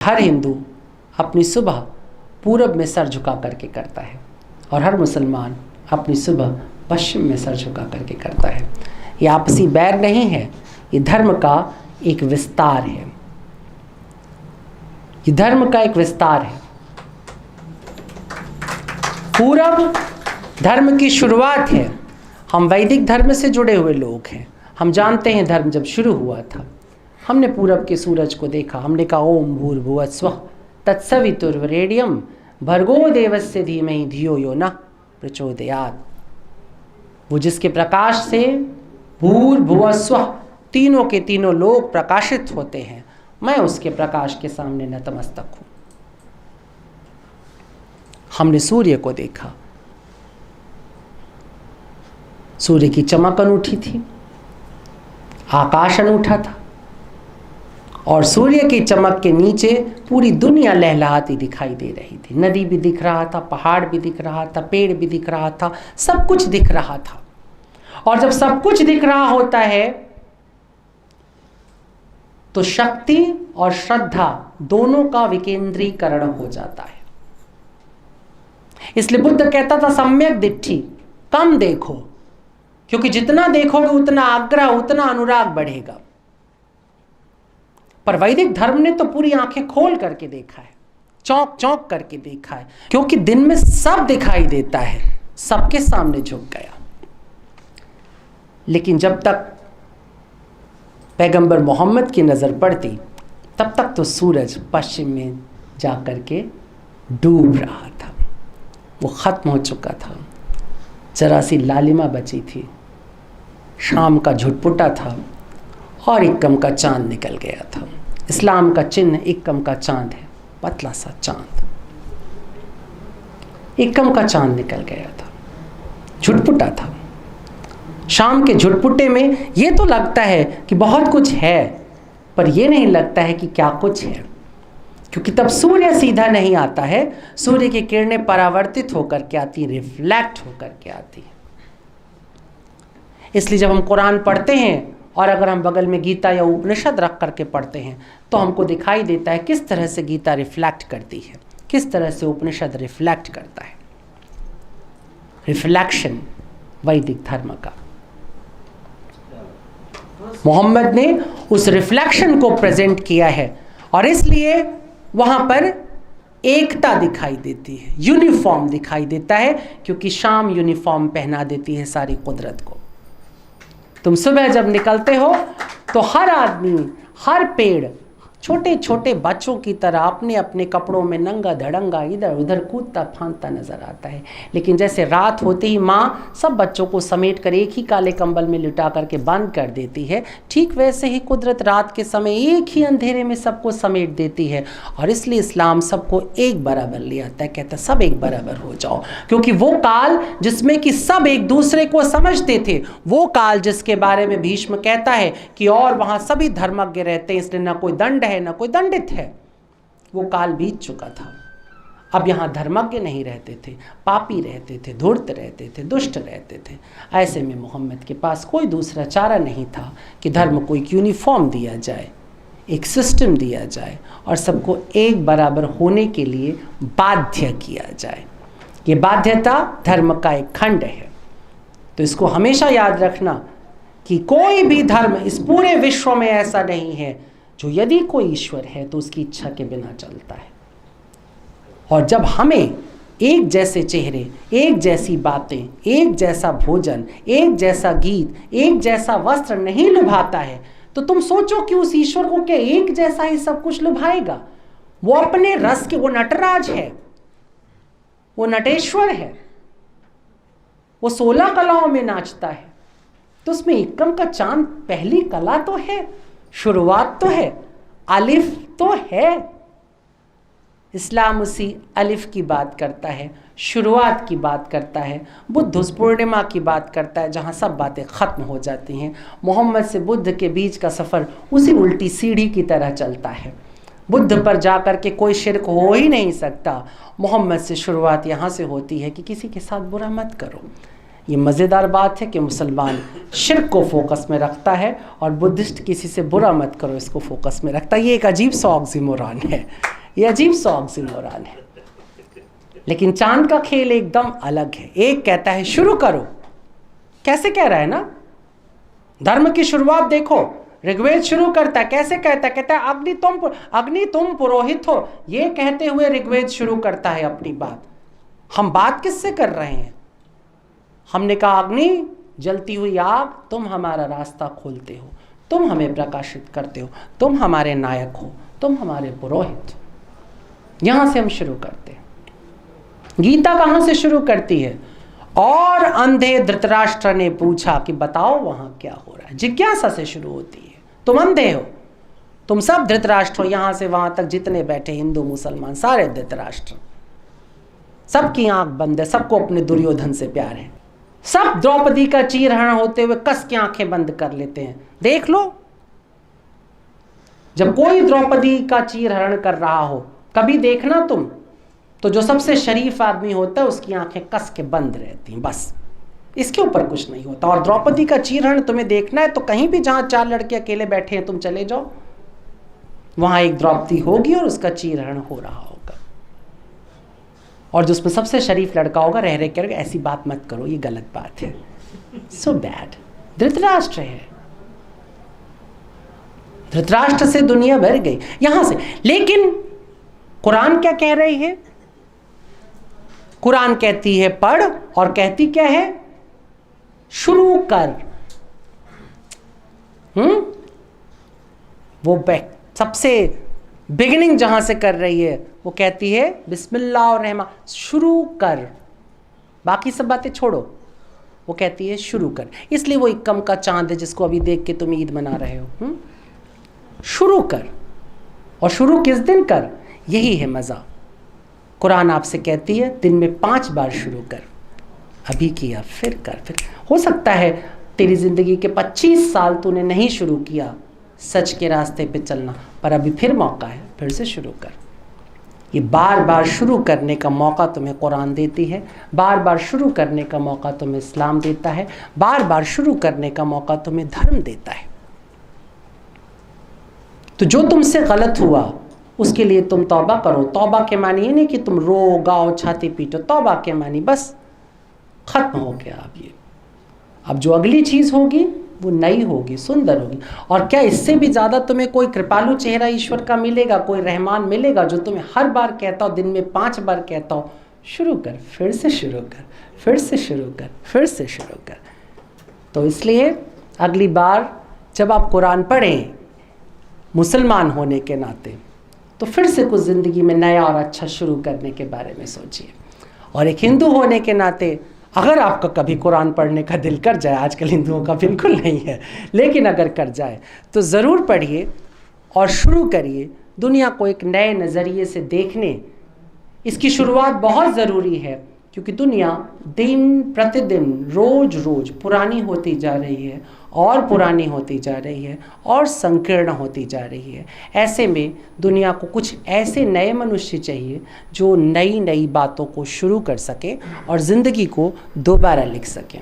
हर हिंदू अपनी सुबह पूरब में सर झुका करके करता है और हर मुसलमान अपनी सुबह पश्चिम में सर झुका करके करता है। ये आपसी बैर नहीं है, ये धर्म का एक विस्तार है। ये धर्म का एक विस्तार है। पूरब धर्म की शुरुआत है। हम वैदिक धर्म से जुड़े हुए लोग हैं। हम जानते हैं धर्म जब शुरू हुआ था, हमने पूरब के सूरज को देखा, हमने कहा ओम भूर्भुवः स्वः तत्सवितुर्वरेण्यं भर्गो देवस्य धीमहि धियो यो नः प्रचोदयात्। वो जिसके प्रकाश से भूर्भुवः स्वः तीनों के तीनों लोग प्रकाशित होते हैं, मैं उसके प्रकाश के सामने नतमस्तक हूं। हमने सूर्य को देखा, सूर्य की चमक अनूठी थी, आकाश अनूठा था और सूर्य की चमक के नीचे पूरी दुनिया लहलहाती दिखाई दे रही थी। नदी भी दिख रहा था, पहाड़ भी दिख रहा था, पेड़ भी दिख रहा था, सब कुछ दिख रहा था। और जब सब कुछ दिख रहा होता है तो शक्ति और श्रद्धा दोनों का विकेंद्रीकरण हो जाता है। इसलिए बुद्ध कहता था सम्यक दिट्ठी, कम देखो, क्योंकि जितना देखोगे उतना आग्रह, उतना अनुराग बढ़ेगा। पर वैदिक धर्म ने तो पूरी आंखें खोल करके देखा है, चौंक चौंक करके देखा है, क्योंकि दिन में सब दिखाई देता है, सबके सामने झुक गया। लेकिन जब तक पैगंबर मोहम्मद की नजर पड़ती तब तक तो सूरज पश्चिम में जाकर के डूब रहा था, वो खत्म हो चुका था। जरा सी लालिमा बची थी, शाम का झुटपुटा था और इक्कम का चांद निकल गया था। इस्लाम का चिन्ह इक्कम का चांद है, पतला सा चांद। इक्कम का चांद निकल गया था, झुटपुटा था। शाम के झुटपुटे में ये तो लगता है कि बहुत कुछ है, पर यह नहीं लगता है कि क्या कुछ है, क्योंकि तब सूर्य सीधा नहीं आता है। सूर्य की किरणें परावर्तित होकर के आती, रिफ्लेक्ट होकर के आती। इसलिए जब हम कुरान पढ़ते हैं और अगर हम बगल में गीता या उपनिषद रख करके पढ़ते हैं तो हमको दिखाई देता है किस तरह से गीता रिफ्लेक्ट करती है, किस तरह से उपनिषद रिफ्लेक्ट करता है। रिफ्लेक्शन वैदिक धर्म का, मोहम्मद ने उस रिफ्लेक्शन को प्रेजेंट किया है और इसलिए वहां पर एकता दिखाई देती है, यूनिफॉर्म दिखाई देता है, क्योंकि शाम यूनिफॉर्म पहना देती है सारी कुदरत को। तुम सुबह जब निकलते हो तो हर आदमी, हर पेड़ छोटे छोटे बच्चों की तरह अपने अपने कपड़ों में नंगा धड़ंगा इधर उधर कूदता फांदता नजर आता है। लेकिन जैसे रात होते ही माँ सब बच्चों को समेट कर एक ही काले कंबल में लिटा करके बंद कर देती है, ठीक वैसे ही कुदरत रात के समय एक ही अंधेरे में सबको समेट देती है। और इसलिए इस्लाम सबको एक बराबर ले आता है, कहता है सब एक बराबर हो जाओ, क्योंकि वो काल जिसमें कि सब एक दूसरे को समझते थे, वो काल जिसके बारे में भीष्म कहता है कि और वहाँ सभी धर्मज्ञ रहते हैं, इसलिए ना कोई दंड है ना कोई दंडित है, वो काल बीत चुका था। अब यहां धर्मज्ञ नहीं रहते थे, पापी रहते थे, धूर्त रहते थे, दुष्ट रहते थे। ऐसे में मोहम्मद के पास कोई दूसरा चारा नहीं था कि धर्म को एक यूनिफॉर्म दिया जाए, एक सिस्टम दिया जाए और सबको एक बराबर होने के लिए बाध्य किया जाए। ये बाध्यता धर्म का एक खंड है। तो इसको हमेशा याद रखना कि कोई भी धर्म इस पूरे विश्व में ऐसा नहीं है जो यदि कोई ईश्वर है तो उसकी इच्छा के बिना चलता है। और जब हमें एक जैसे चेहरे, एक जैसी बातें, एक जैसा भोजन, एक जैसा गीत, एक जैसा वस्त्र नहीं लुभाता है, तो तुम सोचो कि उस ईश्वर को क्या एक जैसा ही सब कुछ लुभाएगा? वो अपने रस के, वो नटराज है, वो नटेश्वर है, वो 16 कलाओं में नाचता है। तो उसमें इक्कम का चांद पहली कला तो है, शुरुआत तो है, अलिफ तो है। इस्लाम उसी अलिफ की बात करता है, शुरुआत की बात करता है। बुद्ध उस पूर्णिमा की बात करता है जहाँ सब बातें ख़त्म हो जाती हैं। मोहम्मद से बुद्ध के बीच का सफ़र उसी उल्टी सीढ़ी की तरह चलता है। बुद्ध पर जाकर के कोई शिरक हो ही नहीं सकता। मोहम्मद से शुरुआत यहाँ से होती है कि किसी के साथ बुरा मत करो। ये मज़ेदार बात है कि मुसलमान शिर्क को फोकस में रखता है और बुद्धिस्ट किसी से बुरा मत करो इसको फोकस में रखता है। ये एक अजीब सा ऑक्सीमोरॉन है, ये अजीब सा ऑक्सीमोरॉन है। लेकिन चांद का खेल एकदम अलग है। एक कहता है शुरू करो, कैसे कह रहा है ना, धर्म की शुरुआत देखो, ऋग्वेद शुरू करता है, कैसे कहता है, कहता है अग्नि तुम पुरोहित हो। ये कहते हुए ऋग्वेद शुरू करता है अपनी बात। हम बात किससे कर रहे हैं? हमने कहा अग्नि, जलती हुई आग, तुम हमारा रास्ता खोलते हो, तुम हमें प्रकाशित करते हो, तुम हमारे नायक हो, तुम हमारे पुरोहित। यहां से हम शुरू करते हैं। गीता कहां से शुरू करती है? और अंधे धृतराष्ट्र ने पूछा कि बताओ वहां क्या हो रहा है। जिज्ञासा से शुरू होती है। तुम अंधे हो, तुम सब धृतराष्ट्र हो, यहां से वहां तक जितने बैठे हिंदू मुसलमान सारे धृतराष्ट्र, सबकी आंख बंद है, सबको अपने दुर्योधन से प्यार है, सब द्रौपदी का चीरहरण होते हुए कस के आंखें बंद कर लेते हैं। देख लो, जब कोई द्रौपदी का चीरहरण कर रहा हो कभी देखना तुम, तो जो सबसे शरीफ आदमी होता है उसकी आंखें कस के बंद रहती हैं, बस इसके ऊपर कुछ नहीं होता। और द्रौपदी का चीरहरण तुम्हें देखना है तो कहीं भी जहां 4 लड़के अकेले बैठे हैं तुम चले जाओ, वहां एक द्रौपदी होगी और उसका चीरहरण हो रहा होगा। और जो उसमें सबसे शरीफ लड़का होगा रह कर ऐसी बात मत करो, ये गलत बात है, सो बैड। धृतराष्ट्र है, धृतराष्ट्र से दुनिया भर गई यहां से। लेकिन कुरान क्या कह रही है? कुरान कहती है पढ़, और कहती क्या है? शुरू कर। वो सबसे बिगिनिंग जहां से कर रही है वो कहती है बिस्मिल्लाह और रहमान, शुरू कर। बाकी सब बातें छोड़ो, वो कहती है शुरू कर। इसलिए वो इक्कम का चांद है जिसको अभी देख के तुम ईद मना रहे हो। शुरू कर, और शुरू किस दिन कर, यही है मजा। कुरान आपसे कहती है दिन में 5 बार शुरू कर। अभी किया फिर कर, फिर हो सकता है तेरी जिंदगी के 25 साल तूने नहीं शुरू किया सच के रास्ते पे चलना, पर अभी फिर मौका है, फिर से शुरू कर। ये बार बार शुरू करने का मौका तुम्हें कुरान देती है, बार बार शुरू करने का मौका तुम्हें इस्लाम देता है, बार बार शुरू करने का मौका तुम्हें धर्म देता है। तो जो तुमसे गलत हुआ उसके लिए तुम तौबा करो। तौबा के मानी ये नहीं कि तुम रो गाओ छाती पीटो, तौबा के मानी बस खत्म हो गया। अब जो अगली चीज होगी वो नई होगी, सुंदर होगी। और क्या इससे भी ज्यादा तुम्हें कोई कृपालु चेहरा ईश्वर का मिलेगा, कोई रहमान मिलेगा जो तुम्हें हर बार कहता हो, दिन में 5 बार कहता हो शुरू कर, फिर से शुरू कर, फिर से शुरू कर, फिर से शुरू कर। तो इसलिए अगली बार जब आप कुरान पढ़ें मुसलमान होने के नाते, तो फिर से कुछ ज़िंदगी में नया और अच्छा शुरू करने के बारे में सोचिए। और एक हिंदू होने के नाते अगर आपका कभी कुरान पढ़ने का दिल कर जाए, आजकल हिंदुओं का बिल्कुल नहीं है, लेकिन अगर कर जाए तो ज़रूर पढ़िए और शुरू करिए दुनिया को एक नए नज़रिए से देखने। इसकी शुरुआत बहुत ज़रूरी है क्योंकि दुनिया दिन प्रतिदिन रोज़ रोज़ पुरानी होती जा रही है और पुरानी होती जा रही है और संकीर्ण होती जा रही है। ऐसे में दुनिया को कुछ ऐसे नए मनुष्य चाहिए जो नई नई बातों को शुरू कर सके और ज़िंदगी को दोबारा लिख सकें।